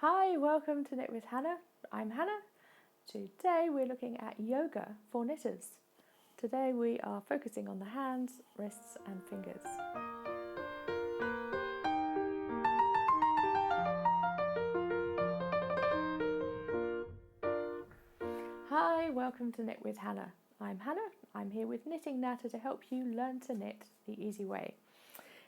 Hi, welcome to Knit with Hannah. I'm Hannah. Today we're looking at yoga for knitters. Today we are focusing on the hands, wrists and fingers. Hi, welcome to Knit with Hannah. I'm Hannah. I'm here with Knitting Natter to help you learn to knit the easy way.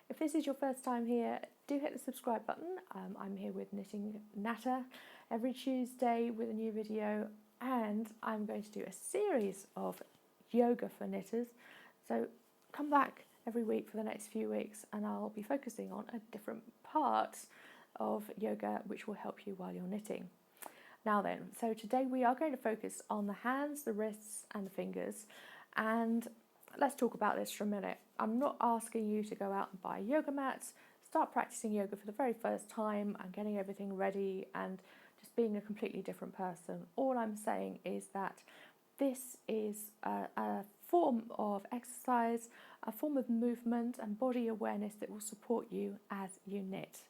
If this is your first time here, do hit the subscribe button. I'm here with Knitting Natter every Tuesday with a new video, and I'm going to do a series of yoga for knitters. So come back every week for the next few weeks and I'll be focusing on a different part of yoga which will help you while you're knitting. Now then, so today we are going to focus on the hands, the wrists and the fingers, and let's talk about this for a minute. I'm not asking you to go out and buy yoga mats, start practicing yoga for the very first time and getting everything ready and just being a completely different person. All I'm saying is that this is a form of exercise, a form of movement and body awareness that will support you as you knit.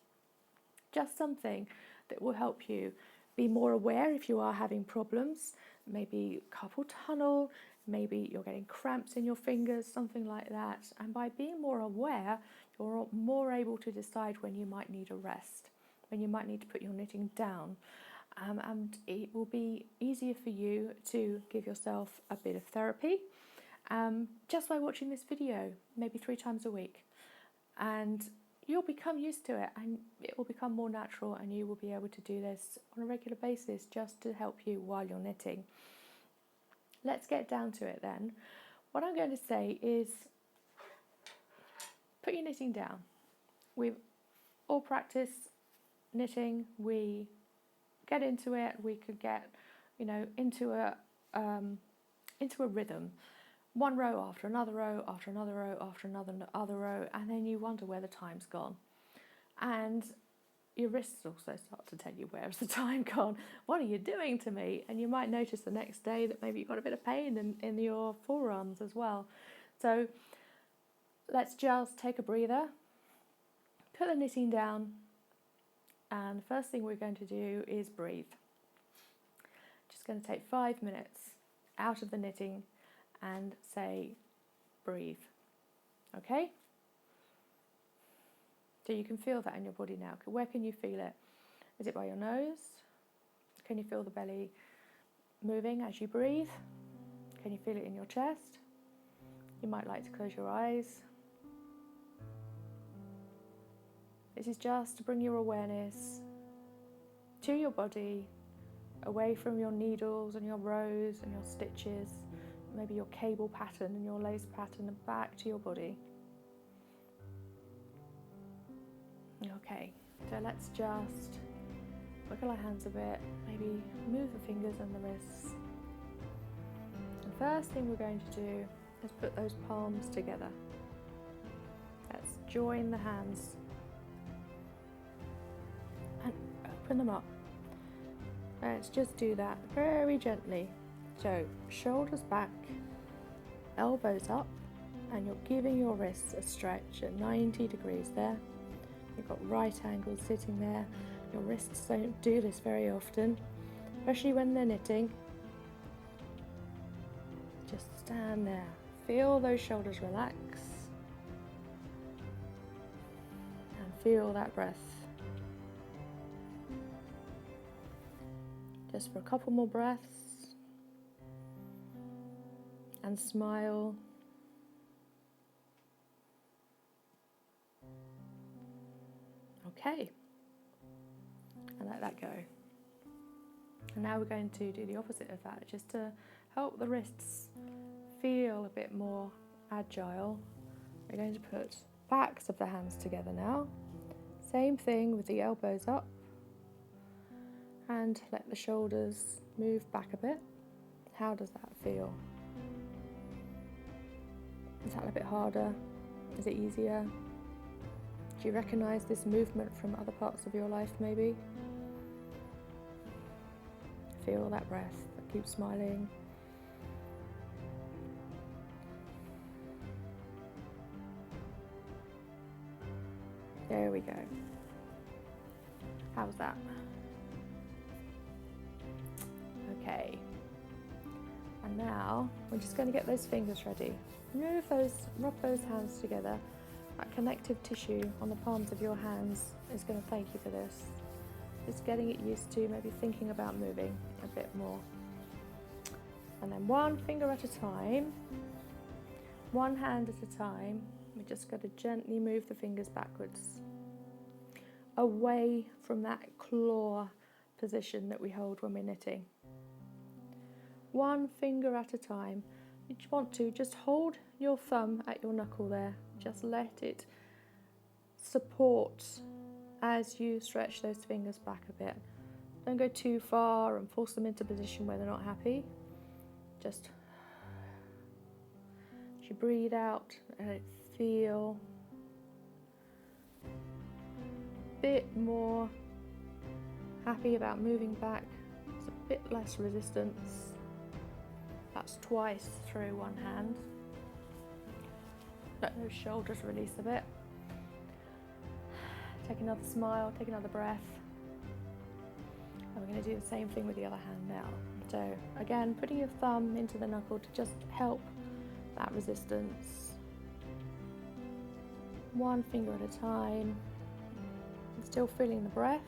Just something that will help you be more aware if you are having problems, maybe carpal tunnel, maybe you're getting cramps in your fingers, something like that. And by being more aware, you're more able to decide when you might need a rest, when you might need to put your knitting down. And it will be easier for you to give yourself a bit of therapy just by watching this video, maybe 3 times a week. And you'll become used to it and it will become more natural and you will be able to do this on a regular basis just to help you while you're knitting. Let's get down to it then. What I'm going to say is put your knitting down. We all practice knitting, we get into it, we could get, into a rhythm. One row after another row, after another row, after another row, and then you wonder where the time's gone. And your wrists also start to tell you, where's the time gone? What are you doing to me? And you might notice the next day that maybe you've got a bit of pain in your forearms as well. So let's just take a breather, put the knitting down, and the first thing we're going to do is breathe. Just going to take 5 minutes out of the knitting and say breathe. Okay? So you can feel that in your body now. Where can you feel it? Is it by your nose? Can you feel the belly moving as you breathe? Can you feel it in your chest? You might like to close your eyes. This is just to bring your awareness to your body, away from your needles and your rows and your stitches, maybe your cable pattern and your lace pattern, and back to your body. Okay, so let's just wiggle our hands a bit, maybe move the fingers and the wrists. The first thing we're going to do is put those palms together. Let's join the hands and open them up. Let's just do that very gently. So shoulders back, elbows up, and you're giving your wrists a stretch at 90 degrees there. You've got right angles sitting there. Your wrists don't do this very often, especially when they're knitting. Just stand there. Feel those shoulders relax. And feel that breath. Just for a couple more breaths. And smile. Okay, and let that go. And now we're going to do the opposite of that, just to help the wrists feel a bit more agile. We're going to put backs of the hands together now. Same thing with the elbows up, and let the shoulders move back a bit. How does that feel? Is that a bit harder? Is it easier? Do you recognise this movement from other parts of your life maybe? Feel that breath, keep smiling. There we go. How's that? Okay. And now we're just going to get those fingers ready. Rub those hands together. That connective tissue on the palms of your hands is going to thank you for this. Just getting it used to, maybe thinking about moving a bit more. And then one finger at a time, one hand at a time, we're just going to gently move the fingers backwards, away from that claw position that we hold when we're knitting. One finger at a time. If you want to, just hold your thumb at your knuckle there. Just let it support as you stretch those fingers back a bit. Don't go too far and force them into a position where they're not happy. Just as you breathe out, let it feel a bit more happy about moving back. It's a bit less resistance. That's twice through one hand. Let those shoulders release a bit. Take another smile, take another breath. And we're going to do the same thing with the other hand now. So again, putting your thumb into the knuckle to just help that resistance. One finger at a time. Still feeling the breath.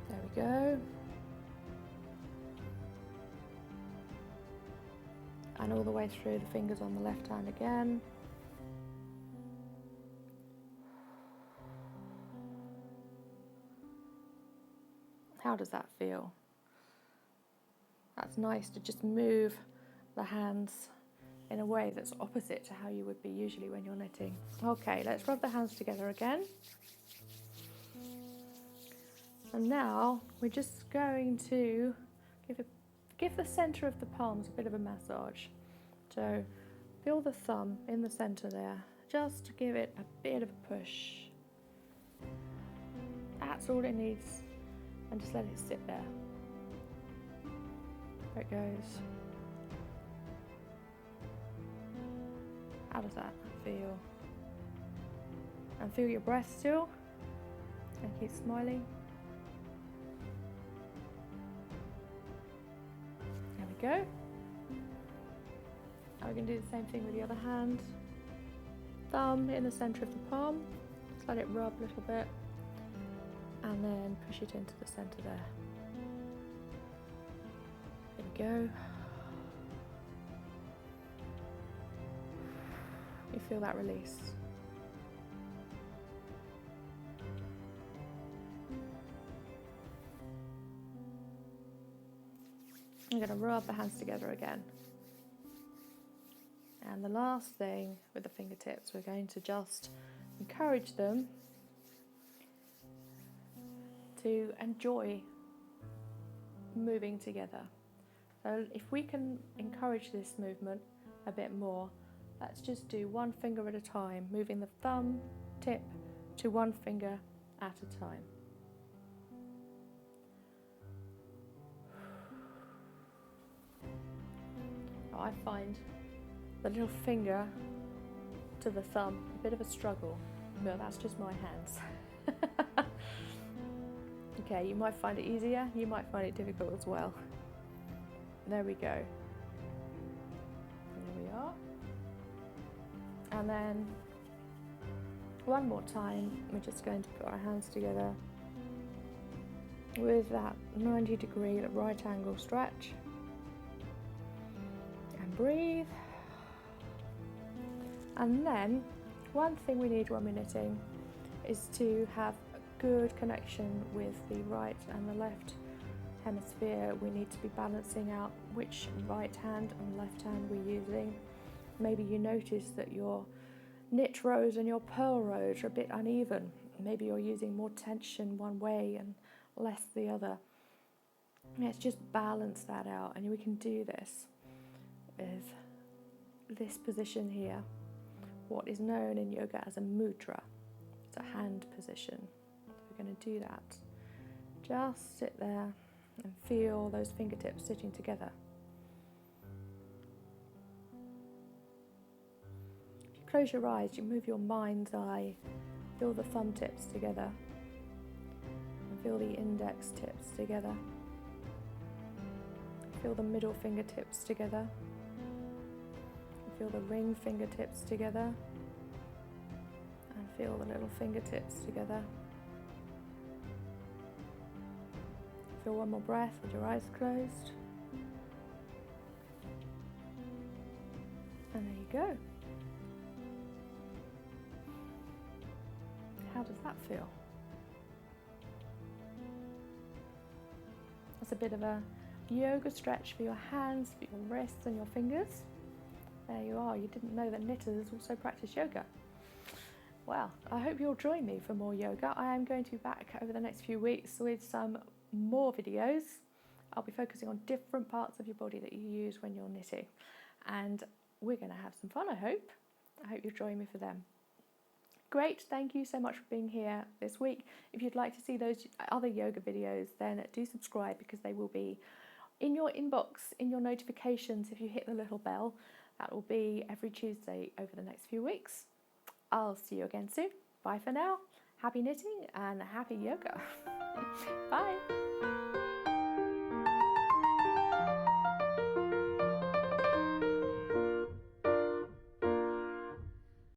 There we go. And all the way through the fingers on the left hand again. How does that feel? That's nice to just move the hands in a way that's opposite to how you would be usually when you're knitting. Okay, let's rub the hands together again. And now we're just going to give the centre of the palms a bit of a massage. So feel the thumb in the centre there. Just to give it a bit of a push. That's all it needs. And just let it sit there. There it goes. How does that feel? And feel your breath still. And keep smiling. There we go. Now we're going to do the same thing with the other hand. Thumb in the centre of the palm. Just let it rub a little bit. And then push it into the centre there. There we go. You feel that release. I'm going to rub the hands together again. And the last thing with the fingertips, we're going to just encourage them to enjoy moving together. So if we can encourage this movement a bit more, let's just do one finger at a time, moving the thumb tip to one finger at a time. I find the little finger to the thumb a bit of a struggle, but that's just my hands. Okay, you might find it easier, you might find it difficult as well. There we go. There we are. And then one more time, we're just going to put our hands together with that 90-degree right angle stretch. And breathe. And then one thing we need when we're knitting is to have a good connection with the right and the left hemisphere. We need to be balancing out which right hand and left hand we're using. Maybe you notice that your knit rows and your purl rows are a bit uneven. Maybe you're using more tension one way and less the other. Let's just balance that out, and we can do this with this position here, what is known in yoga as a mudra. It's a hand position. We're going to do that. Just sit there and feel those fingertips sitting together. If you close your eyes, you move your mind's eye Feel the thumb tips together. And feel the index tips together. Feel the middle fingertips together. Feel the ring fingertips together. And feel the little fingertips together. Feel one more breath with your eyes closed. And there you go. How does that feel? That's a bit of a yoga stretch for your hands, for your wrists and your fingers. There you are. You didn't know that knitters also practice yoga. Well, I hope you'll join me for more yoga. I am going to be back over the next few weeks with some more videos. I'll be focusing on different parts of your body that you use when you're knitting. And we're going to have some fun, I hope. I hope you'll join me for them. Great, thank you so much for being here this week. If you'd like to see those other yoga videos, then do subscribe, because they will be in your inbox, in your notifications if you hit the little bell. That will be every Tuesday over the next few weeks. I'll see you again soon. Bye for now. Happy knitting and happy yoga. Bye.